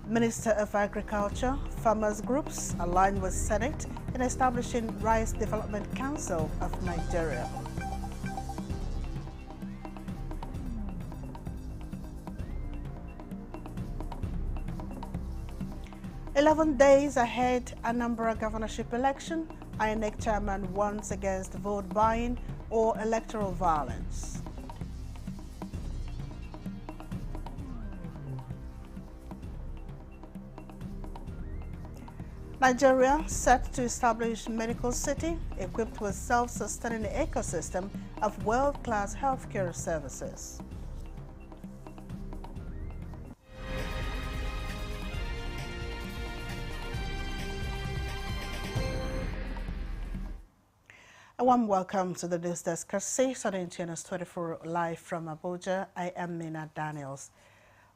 Minister of Agriculture, farmers groups align with Senate in establishing Rice Development Council of Nigeria. "11 days ahead Anambra governorship election, INEC chairman warns against vote buying or electoral violence." Nigeria set to establish medical city equipped with self-sustaining ecosystem of world-class healthcare services. A warm welcome to the News Desk courtesy on NTA News24 live from Abuja. I am Mina Daniels.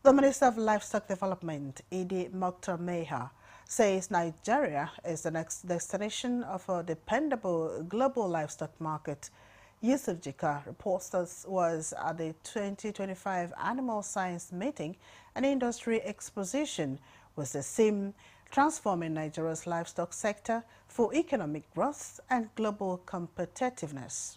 The Minister of Livestock Development, Idi Mokhtar Meha, says Nigeria is the next destination of a dependable global livestock market. Yusuf Jika reports this was at the 2025 Animal Science Meeting and Industry Exposition with the theme Transforming Nigeria's Livestock Sector for Economic Growth and Global Competitiveness.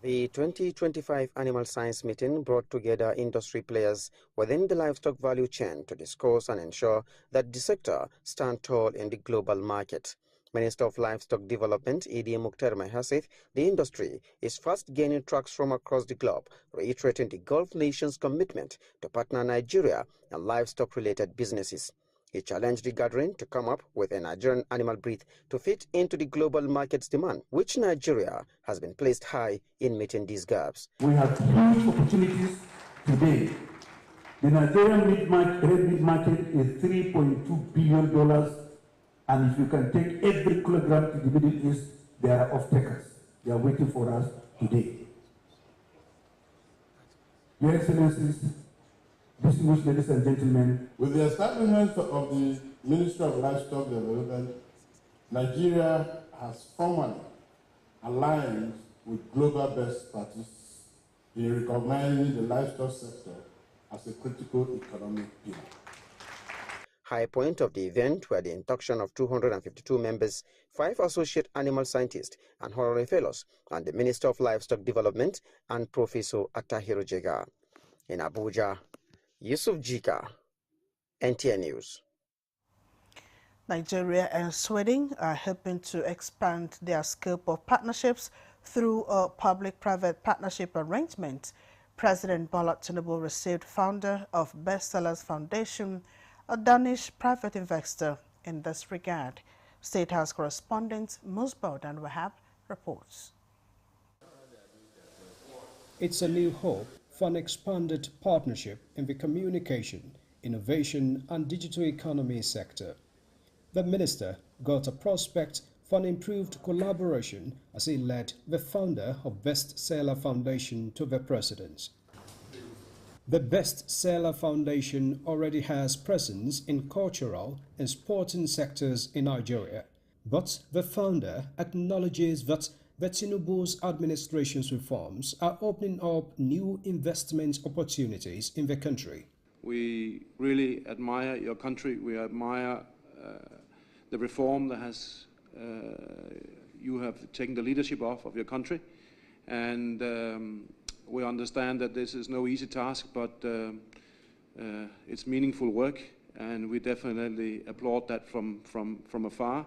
The 2025 Animal Science Meeting brought together industry players within the livestock value chain to discuss and ensure that the sector stands tall in the global market. Minister of Livestock Development, Idi Mokhtar Meha, said the industry is fast gaining traction from across the globe, reiterating the Gulf nations' commitment to partner Nigeria and livestock-related businesses. He challenged the gathering to come up with a Nigerian animal breed to fit into the global market's demand, which Nigeria has been placed high in meeting these gaps. We have huge opportunities today. The Nigerian meat market is $3.2 billion, and if you can take every kilogram to the Middle East, there are off-takers. They are waiting for us today. Your Excellencies, distinguished ladies and gentlemen, with the establishment of the Ministry of Livestock Development, Nigeria has formally aligned with global best practices in recognizing the livestock sector as a critical economic pillar. High point of the event were the induction of 252 members, 5 associate animal scientists and honorary fellows, and the Minister of Livestock Development and Professor Atahiru Jega. In Abuja, Yusuf Jika, NTA News. Nigeria and Sweden are hoping to expand their scope of partnerships through a public-private partnership arrangement. President Bola Tinubu received founder of Bestsellers Foundation, a Danish private investor, in this regard. State House correspondent Musbaud and Wahab reports. It's a new hope for an expanded partnership in the communication, innovation and digital economy sector. The minister got a prospect for an improved collaboration as he led the founder of Bestseller Foundation to the president. The Bestseller Foundation already has presence in cultural and sporting sectors in Nigeria, but the founder acknowledges that the Tinubu's administration's reforms are opening up new investment opportunities in the country. We really admire your country. We admire the reform that you have taken the leadership of your country, and we understand that this is no easy task, but it's meaningful work, and we definitely applaud that from afar.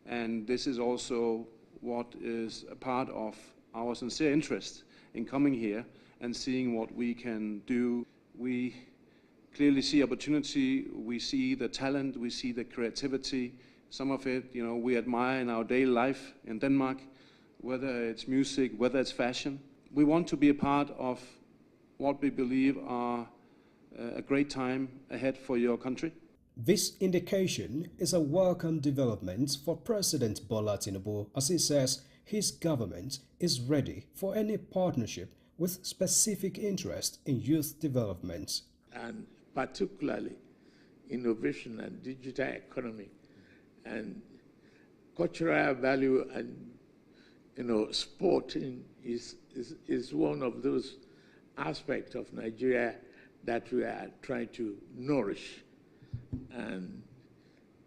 And this is also what is a part of our sincere interest in coming here and seeing what we can do. We clearly see opportunity, we see the talent, we see the creativity. Some of it, we admire in our daily life in Denmark, whether it's music, whether it's fashion. We want to be a part of what we believe are a great time ahead for your country. This indication is a welcome development for President Bola Tinubu, as he says his government is ready for any partnership with specific interest in youth development. And particularly innovation and digital economy and cultural value and sporting is one of those aspects of Nigeria that we are trying to nourish and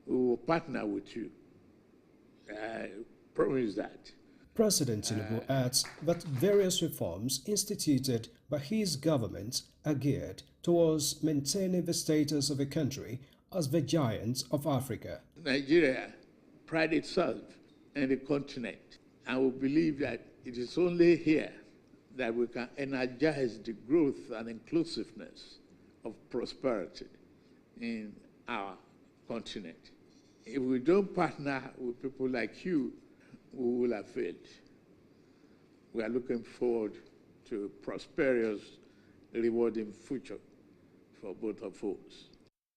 we will partner with you. I promise that. President Tinubu adds that various reforms instituted by his government are geared towards maintaining the status of a country as the giant of Africa. Nigeria prides itself in the continent, and we believe that it is only here that we can energize the growth and inclusiveness of prosperity in our continent. If we don't partner with people like you, we will have failed. We are looking forward to a prosperous, rewarding future for both of us.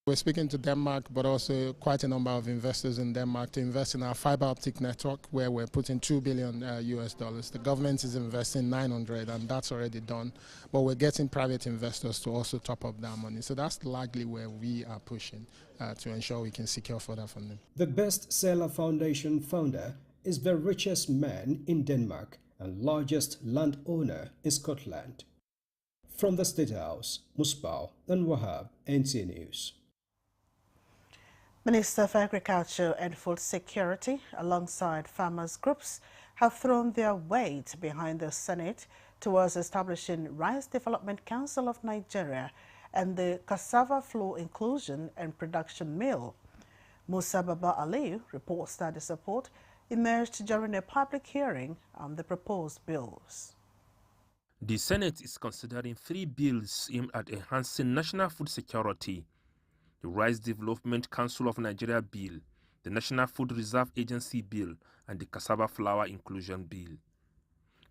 We're speaking to Denmark, but also quite a number of investors in Denmark to invest in our fiber optic network, where we're putting $2 billion US dollars. The government is investing 900, and that's already done. But we're getting private investors to also top up that money. So that's largely where we are pushing to ensure we can secure further funding. The Bestseller Foundation founder is the richest man in Denmark and largest landowner in Scotland. From the State House, Musbao and Wahab, NTA News. Minister of Agriculture and Food Security, alongside farmers' groups, have thrown their weight behind the Senate towards establishing Rice Development Council of Nigeria and the Cassava Flour Inclusion and Production Mill. Musa Baba Aliyu reports that the support emerged during a public hearing on the proposed bills. The Senate is considering 3 bills aimed at enhancing national food security: the Rice Development Council of Nigeria Bill, the National Food Reserve Agency Bill, and the Cassava Flour Inclusion Bill.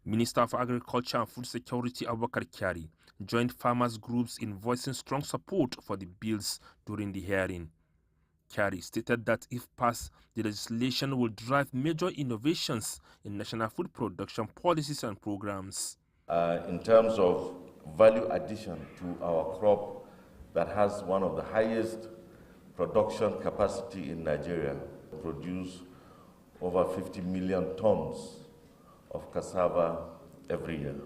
Minister of Agriculture and Food Security Abubakar Kyari joined farmers' groups in voicing strong support for the bills during the hearing. Kyari stated that if passed, the legislation will drive major innovations in national food production policies and programs. In terms of value addition to our crop that has one of the highest production capacity in Nigeria, produce over 50 million tons of cassava every year.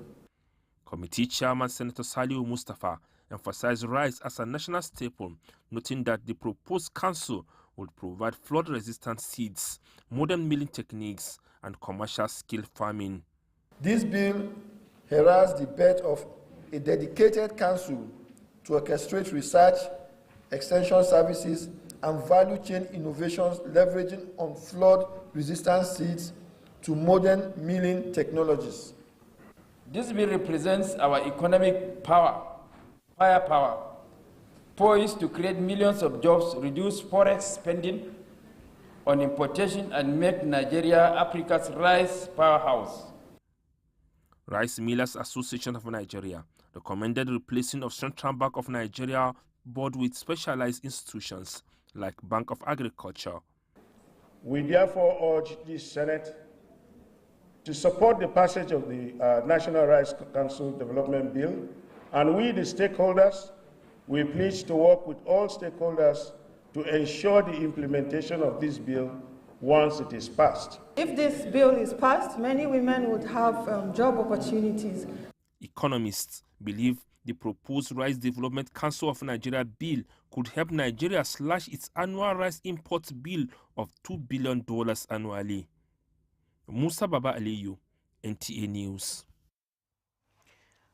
Committee Chairman Senator Saliu Mustafa emphasized rice as a national staple, noting that the proposed council would provide flood-resistant seeds, modern milling techniques, and commercial-scale farming. This bill heralds the birth of a dedicated council to orchestrate research, extension services, and value chain innovations leveraging on flood-resistant seeds to modern milling technologies. This bill represents our economic firepower, poised to create millions of jobs, reduce forex spending on importation, and make Nigeria Africa's rice powerhouse. Rice Millers Association of Nigeria recommended replacing of Central Bank of Nigeria board with specialized institutions like Bank of Agriculture. We therefore urge the Senate to support the passage of the National Rice Council Development Bill, and we, the stakeholders, we pledge to work with all stakeholders to ensure the implementation of this bill once it is passed. If this bill is passed, many women would have job opportunities. Economists believe the proposed Rice Development Council of Nigeria bill could help Nigeria slash its annual rice import bill of $2 billion annually. Musa Baba Aliyu, NTA News.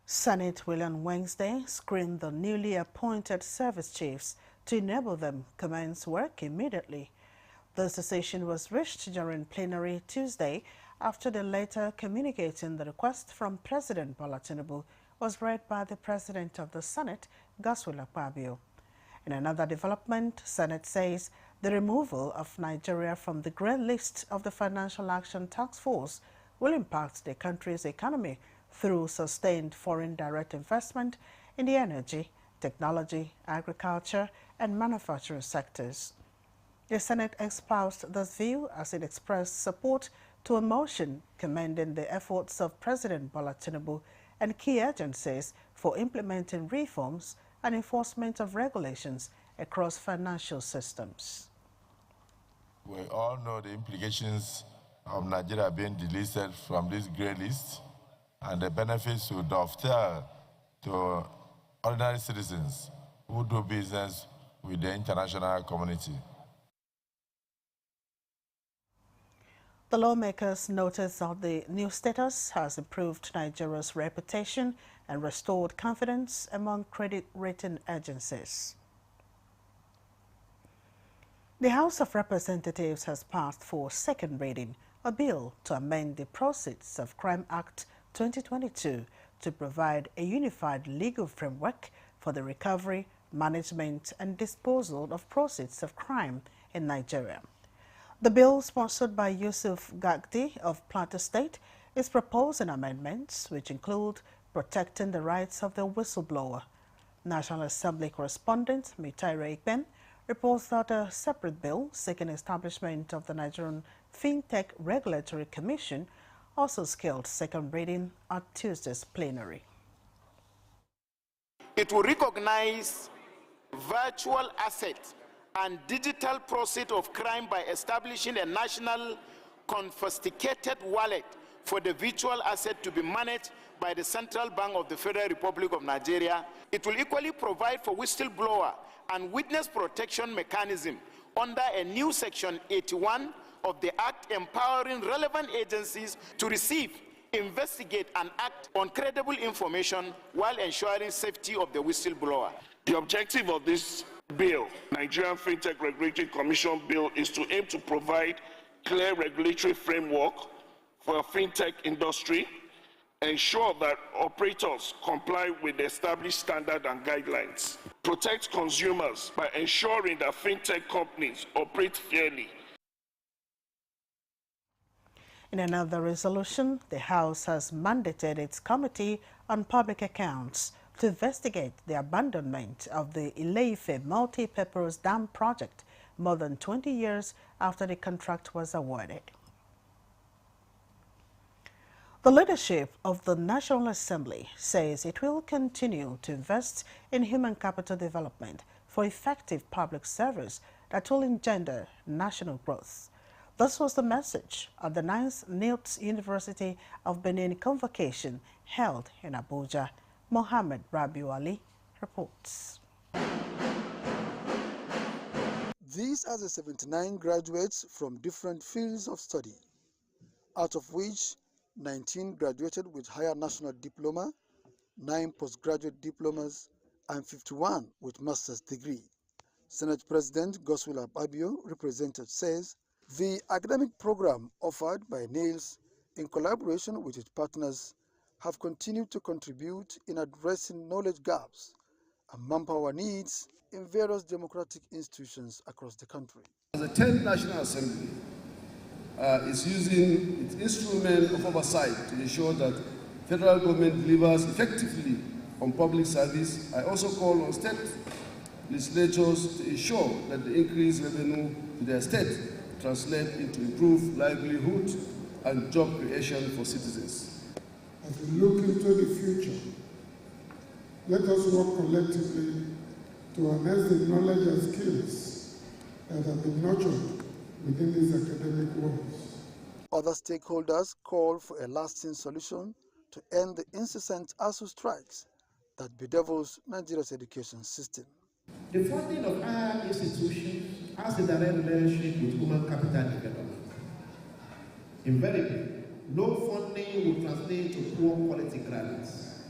Senate will on Wednesday screen the newly appointed service chiefs to enable them commence work immediately. This decision was reached during plenary Tuesday after the letter communicating the request from President Bola Tinubu was read by the President of the Senate, Godswill Akpabio. In another development, Senate says the removal of Nigeria from the grey list of the Financial Action Task Force will impact the country's economy through sustained foreign direct investment in the energy, technology, agriculture, and manufacturing sectors. The Senate espoused this view as it expressed support to a motion commending the efforts of President Bola Tinubu and key agencies for implementing reforms and enforcement of regulations across financial systems. We all know the implications of Nigeria being delisted from this grey list, and the benefits would dovetail to ordinary citizens who do business with the international community. The lawmakers noticed that the new status has improved Nigeria's reputation and restored confidence among credit rating agencies. The House of Representatives has passed for second reading a bill to amend the Proceeds of Crime Act 2022 to provide a unified legal framework for the recovery, management, and disposal of proceeds of crime in Nigeria. The bill, sponsored by Yusuf Gagdi of Plateau State, is proposing amendments which include protecting the rights of the whistleblower. National Assembly correspondent Mitaira Ikben reports that a separate bill seeking establishment of the Nigerian FinTech Regulatory Commission also scaled second reading at Tuesday's plenary. It will recognize virtual assets and digital proceeds of crime by establishing a national confiscated wallet for the virtual asset to be managed by the Central Bank of the Federal Republic of Nigeria. It will equally provide for whistleblower and witness protection mechanism under a new Section 81 of the Act, empowering relevant agencies to receive, investigate, and act on credible information while ensuring safety of the whistleblower. The objective of this bill, Nigerian FinTech Regulatory Commission bill, is to aim to provide clear regulatory framework for a fintech industry, ensure that operators comply with the established standards and guidelines, protect consumers by ensuring that fintech companies operate fairly. In another resolution, the House has mandated its Committee on Public Accounts to investigate the abandonment of the Ile-Ife multi-purpose dam project more than 20 years after the contract was awarded. The leadership of the National Assembly says it will continue to invest in human capital development for effective public service that will engender national growth. This was the message at the 9th NILT's University of Benin convocation held in Abuja. Mohammed Rabiu Ali reports. These are the 79 graduates from different fields of study, out of which 19 graduated with higher national diploma, 9 postgraduate diplomas, and 51 with master's degree. Senate President Godswill Akpabio, represented, says the academic program offered by NILS in collaboration with its partners have continued to contribute in addressing knowledge gaps and manpower needs in various democratic institutions across the country. The 10th National Assembly is using its instrument of oversight to ensure that federal government delivers effectively on public service. I also call on state legislatures to ensure that the increased revenue to their state translate into improved livelihood and job creation for citizens. As we look into the future, let us work collectively to harness the knowledge and skills that have been nurtured within these academic walls. Other stakeholders call for a lasting solution to end the incessant ASU strikes that bedevils Nigeria's education system. The funding of higher institutions has a direct relationship with human capital development. Invariably, no funding will translate to poor quality graduates.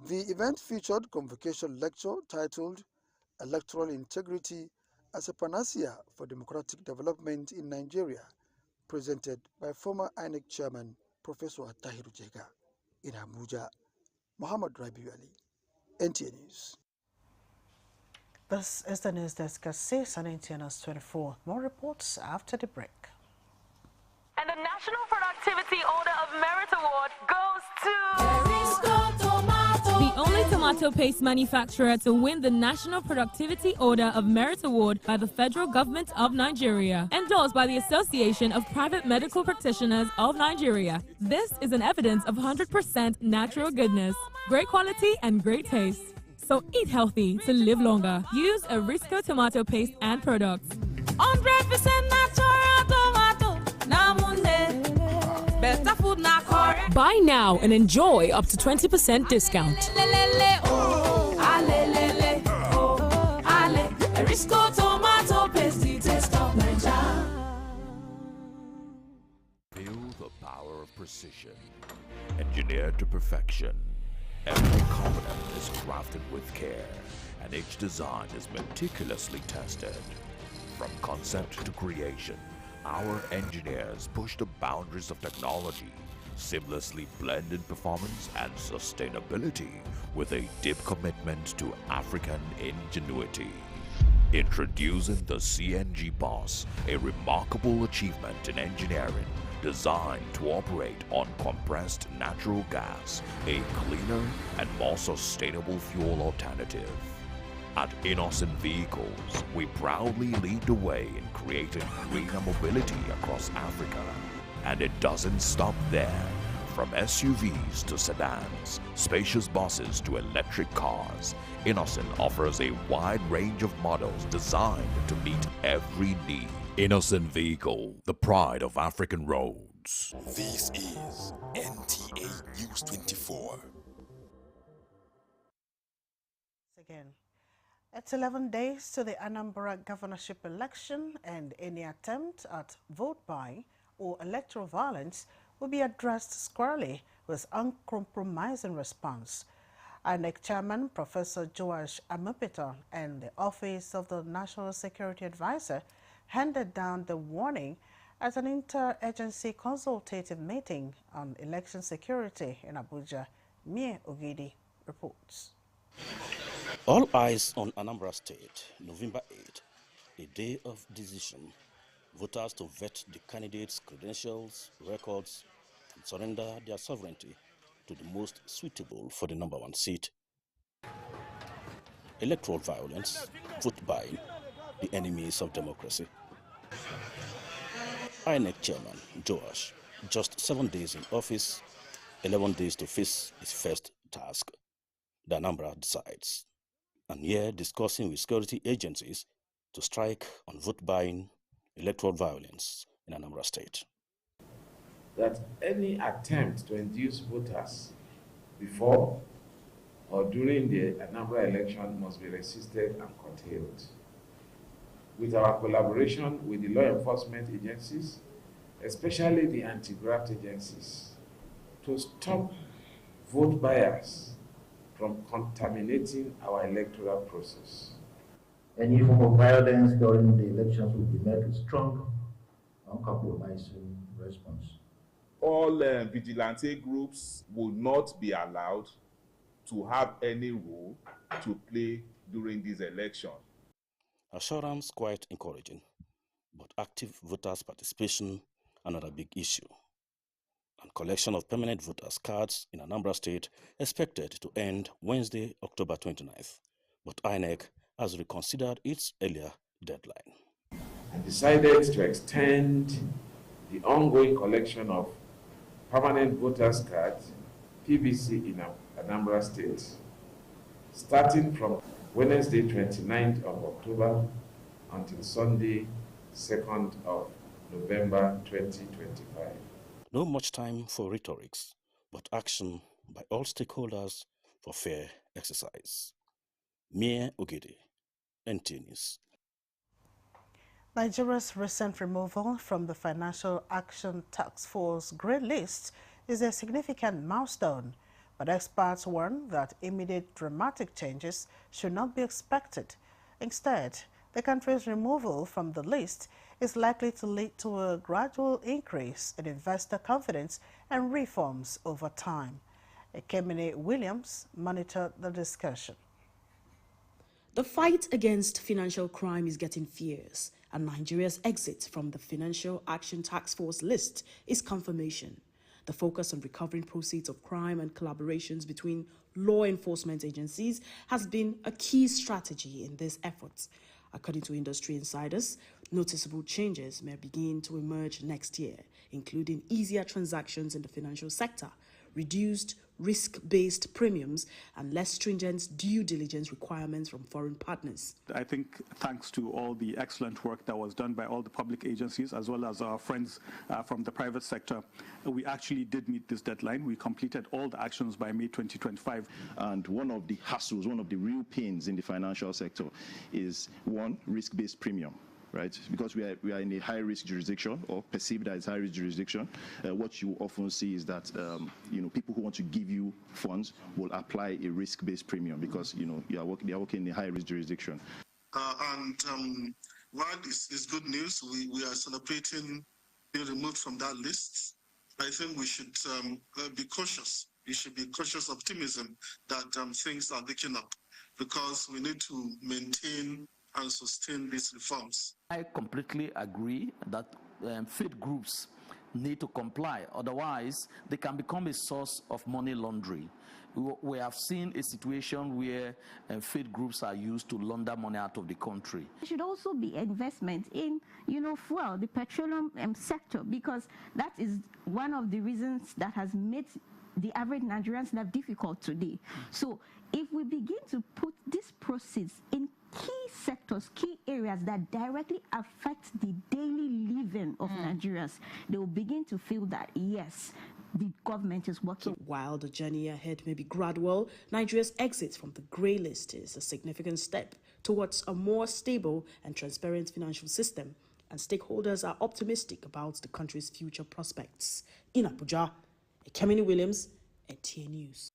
The event featured convocation lecture titled Electoral Integrity as a Panacea for Democratic Development in Nigeria, presented by former INEC Chairman Professor Tahiru Jega. In Abuja, Mohammed Rabiu Ali, NTA News. This is the news desk at 6 on NTA News24. More reports after the break. And the National Productivity Order of Merit Award goes to the only tomato paste manufacturer to win the National Productivity Order of Merit Award by the Federal Government of Nigeria, endorsed by the Association of Private Medical Practitioners of Nigeria. This is an evidence of 100% natural goodness, great quality and great taste. So eat healthy to live longer. Use Arisco tomato paste and products. 100% natural tomato. Better food na correct. Buy now and enjoy up to 20% discount. Risco tomato paste, the taste of Nigeria. Feel the power of precision, engineered to perfection. Every component is crafted with care, and each design is meticulously tested. From concept to creation, our engineers push the boundaries of technology, seamlessly blending performance and sustainability with a deep commitment to African ingenuity. Introducing the CNG Boss, a remarkable achievement in engineering designed to operate on compressed natural gas, a cleaner and more sustainable fuel alternative. At Innocent Vehicles, we proudly lead the way in creating greener mobility across Africa. And it doesn't stop there. From SUVs to sedans, spacious buses to electric cars, Innocent offers a wide range of models designed to meet every need. Innocent Vehicle, the pride of African roads. This is NTA News24. Again, it's 11 days to the Anambra governorship election, and any attempt at vote buying or electoral violence will be addressed squarely with uncompromising response. INEC Chairman Professor Joash Amupita and the Office of the National Security Advisor handed down the warning at an inter-agency consultative meeting on election security in Abuja. Mie Ogidi reports. All eyes on Anambra State, November 8, the day of decision. Voters to vet the candidates' credentials, records, and surrender their sovereignty to the most suitable for the #1 seat. Electoral violence, vote buying, the enemies of democracy. INEC Chairman Joash, just 7 days in office, 11 days to face his first task. The Anambra decides. And here discussing with security agencies to strike on vote buying, electoral violence in Anambra State. That any attempt to induce voters before or during the Anambra election must be resisted and curtailed. With our collaboration with the law enforcement agencies, especially the anti-graft agencies, to stop vote buyers from contaminating our electoral process. Any form of violence during the elections will be met with strong, uncompromising response. All vigilante groups will not be allowed to have any role to play during this election. Assurance quite encouraging, but active voters' participation another big issue. And collection of permanent voters' cards in Anambra State expected to end Wednesday, October 29th, but INEC has reconsidered its earlier deadline. I decided to extend the ongoing collection of permanent voters' cards, PVC, in Anambra State, starting from Wednesday, 29th of October until Sunday, 2nd of November 2025. No much time for rhetorics, but action by all stakeholders for fair exercise. Mie Ogede, NTA News. Nigeria's recent removal from the Financial Action Task Force grey list is a significant milestone, but experts warn that immediate dramatic changes should not be expected. Instead, the country's removal from the list is likely to lead to a gradual increase in investor confidence and reforms over time. Ekemini Williams monitored the discussion. The fight against financial crime is getting fierce, and Nigeria's exit from the Financial Action Task Force list is confirmation. The focus on recovering proceeds of crime and collaborations between law enforcement agencies has been a key strategy in these efforts. According to industry insiders, noticeable changes may begin to emerge next year, including easier transactions in the financial sector, reduced risk-based premiums, and less stringent due diligence requirements from foreign partners. I think thanks to all the excellent work that was done by all the public agencies as well as our friends from the private sector, we actually did meet this deadline. We completed all the actions by May 2025. And one of the hassles, one of the real pains in the financial sector is, one, risk-based premium. Right, because we are in a high-risk jurisdiction, or perceived as high-risk jurisdiction. What you often see is that people who want to give you funds will apply a risk-based premium because they are working in a high-risk jurisdiction. While it's good news, we are celebrating being removed from that list. I think we should be cautious. We should be cautious optimism that things are looking up, because we need to maintain and sustain these reforms. I completely agree that faith groups need to comply, otherwise they can become a source of money laundering. We have seen a situation where faith groups are used to launder money out of the country. There should also be investment in, fuel, the petroleum sector, because that is one of the reasons that has made the average Nigerian's life difficult today. So if we begin to put these proceeds in key sectors, key areas that directly affect the daily living of Nigerians, they will begin to feel that, yes, the government is working. While the journey ahead may be gradual, Nigeria's exit from the grey list is a significant step towards a more stable and transparent financial system, and stakeholders are optimistic about the country's future prospects. In Abuja, Ekemini Williams, NTA News.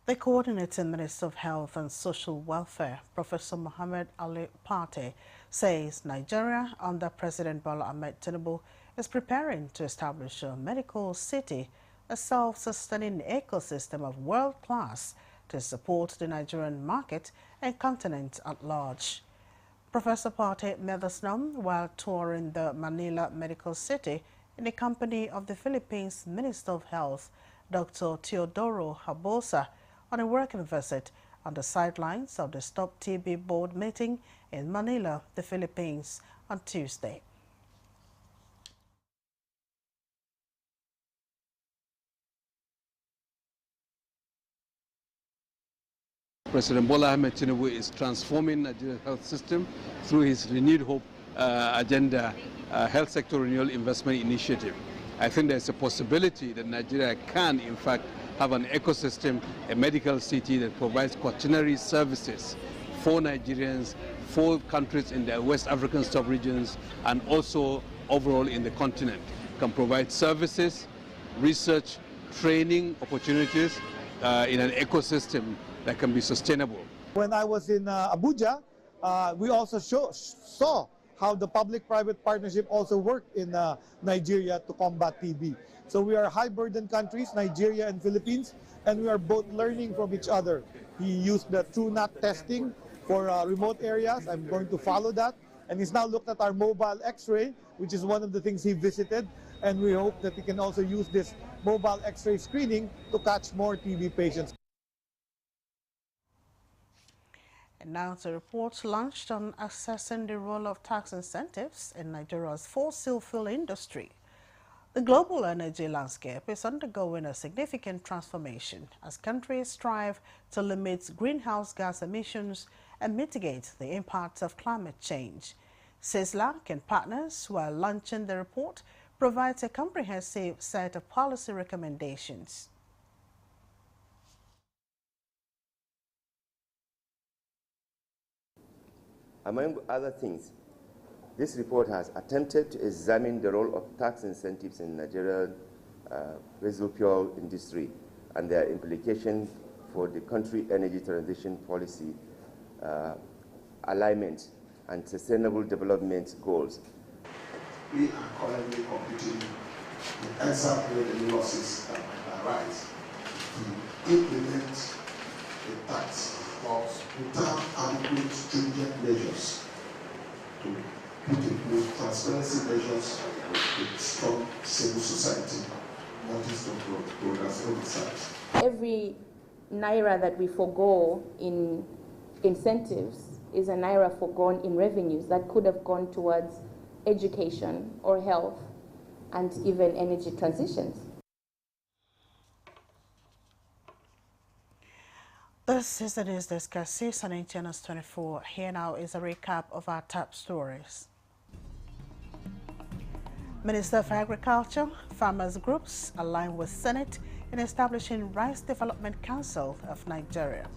The Coordinating Minister of Health and Social Welfare, Professor Mohammed Ali Pate, says Nigeria, under President Bola Ahmed Tinubu, is preparing to establish a medical city, a self-sustaining ecosystem of world class to support the Nigerian market and continent at large. Professor Pate made this known while touring the Manila Medical City in the company of the Philippines Minister of Health, Dr. Teodoro Habosa, on a working visit on the sidelines of the Stop TB Board meeting in Manila, the Philippines, on Tuesday. President Bola Ahmed Tinubu is transforming Nigeria's health system through his Renewed Hope agenda, Health Sector Renewal Investment Initiative. I think there's a possibility that Nigeria can, in fact, have an ecosystem, a medical city that provides quaternary services for Nigerians, for countries in the West African sub-regions, and also overall in the continent. Can provide services, research, training opportunities in an ecosystem that can be sustainable. When I was in Abuja, we also saw how the public-private partnership also worked in Nigeria to combat TB. So we are high-burden countries, Nigeria and Philippines, and we are both learning from each other. He used the TrueNAT testing for remote areas. I'm going to follow that. And he's now looked at our mobile X-ray, which is one of the things he visited. And we hope that he can also use this mobile X-ray screening to catch more TB patients. And now the report launched on assessing the role of tax incentives in Nigeria's fossil fuel industry. The global energy landscape is undergoing a significant transformation as countries strive to limit greenhouse gas emissions and mitigate the impacts of climate change. CISLAC and partners who are launching the report provides a comprehensive set of policy recommendations. Among other things, this report has attempted to examine the role of tax incentives in Nigerian residual industry and their implications for the country energy transition policy, alignment, and sustainable development goals. We are currently computing the exact way the losses that might arise to implement the tax laws without adequate stringent measures to put in place transparency measures with strong civil society, notice of progress oversight. Every naira that we forego in incentives is a naira forgone in revenues that could have gone towards education or health and even energy transitions. This is the news discussed on NTA News24. Here now is a recap of our top stories. Minister of Agriculture, farmers groups align with Senate in establishing Rice Development Council of Nigeria.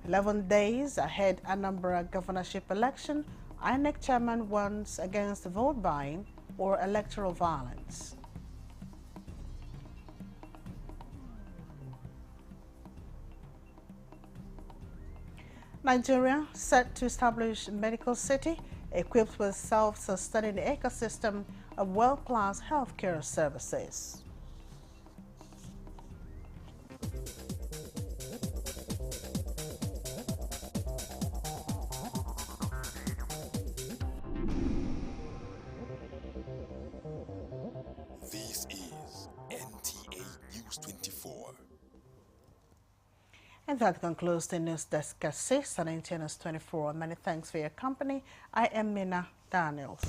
"11 days ahead Anambra governorship election, INEC chairman warns against vote buying or electoral violence." Nigeria set to establish a medical city equipped with self-sustaining ecosystem of world-class healthcare services. This is NTA News24. And that concludes the news desk at 6 on NTA News 24. Many thanks for your company. I am Mina Daniels.